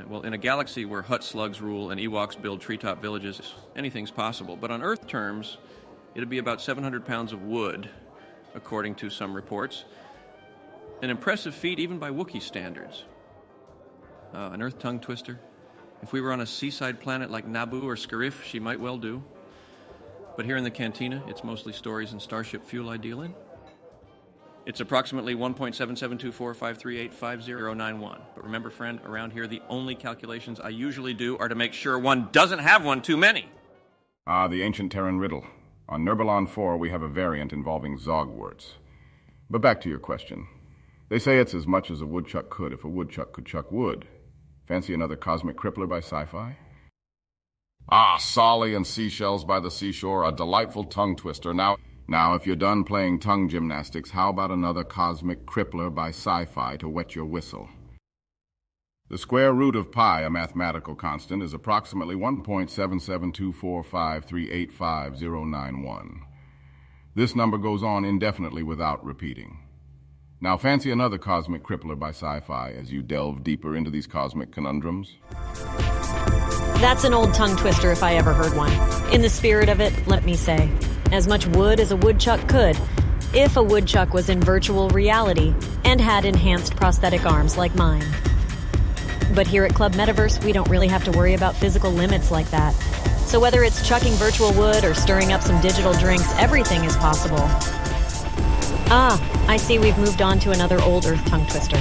Well, in a galaxy where hut slugs rule and Ewoks build treetop villages, anything's possible. But on Earth terms, it'd be about 700 pounds of wood, according to some reports. An impressive feat even by Wookiee standards. An Earth tongue twister. If we were on a seaside planet like Naboo or Scarif, she might well do. But here in the cantina, it's mostly stories and starship fuel I deal in. It's approximately 1.772453855091. But remember, friend, around here, the only calculations I usually do are to make sure one doesn't have one too many. The ancient Terran riddle. On Nerbalon 4, we have a variant involving Zog words. But back to your question. They say it's as much as a woodchuck could if a woodchuck could chuck wood. Fancy another cosmic crippler by sci-fi? Solly and seashells by the seashore, a delightful tongue twister. Now, if you're done playing tongue gymnastics, how about another cosmic crippler by sci-fi to wet your whistle? The square root of pi, a mathematical constant, is approximately 1.772453855091. This number goes on indefinitely without repeating. Now fancy another cosmic crippler by sci-fi as you delve deeper into these cosmic conundrums. That's an old tongue twister if I ever heard one. In the spirit of it, let me say, as much wood as a woodchuck could, if a woodchuck was in virtual reality and had enhanced prosthetic arms like mine. But here at Club Metaverse, we don't really have to worry about physical limits like that. So whether it's chucking virtual wood or stirring up some digital drinks, everything is possible. I see we've moved on to another old Earth tongue twister.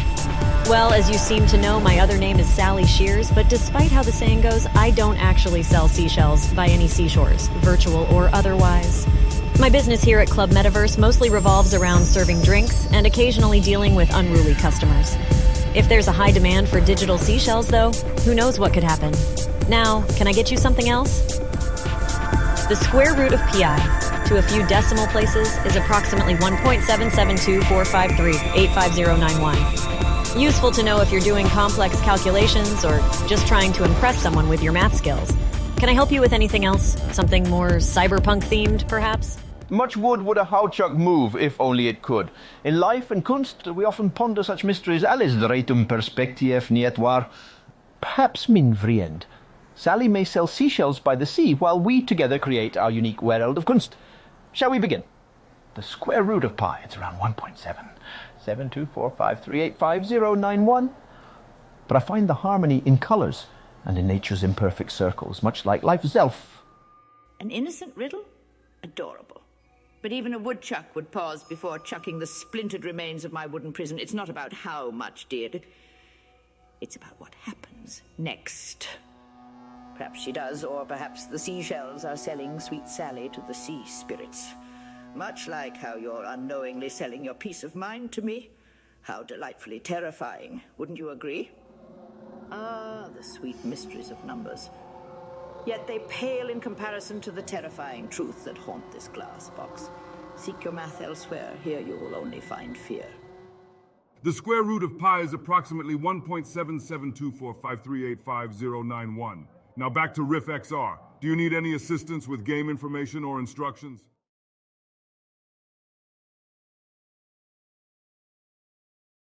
Well, as you seem to know, my other name is Sally Shears, but despite how the saying goes, I don't actually sell seashells by any seashores, virtual or otherwise. My business here at Club Metaverse mostly revolves around serving drinks and occasionally dealing with unruly customers. If there's a high demand for digital seashells, though, who knows what could happen. Now, can I get you something else? The square root of pi to a few decimal places is approximately 1.772453855091. Useful to know if you're doing complex calculations or just trying to impress someone with your math skills. Can I help you with anything else? Something more cyberpunk themed, perhaps? Much would a howchuck move, if only it could. In life and kunst, we often ponder such mysteries. Alles dretum perspectief niet waar. Perhaps, min vriend, Sally may sell seashells by the sea while we together create our unique world of kunst. Shall we begin? The square root of pi, it's around 1.77245385091. But I find the harmony in colors and in nature's imperfect circles, much like life itself. An innocent riddle? Adorable. But even a woodchuck would pause before chucking the splintered remains of my wooden prison. It's not about how much, dear. It's about what happens next. Perhaps she does, or perhaps the seashells are selling Sweet Sally to the sea spirits. Much like how you're unknowingly selling your peace of mind to me. How delightfully terrifying, wouldn't you agree? The sweet mysteries of numbers. Yet they pale in comparison to the terrifying truth that haunt this glass box. Seek your math elsewhere. Here you will only find fear. The square root of pi is approximately 1.772453855091. Now back to RiffXR. Do you need any assistance with game information or instructions?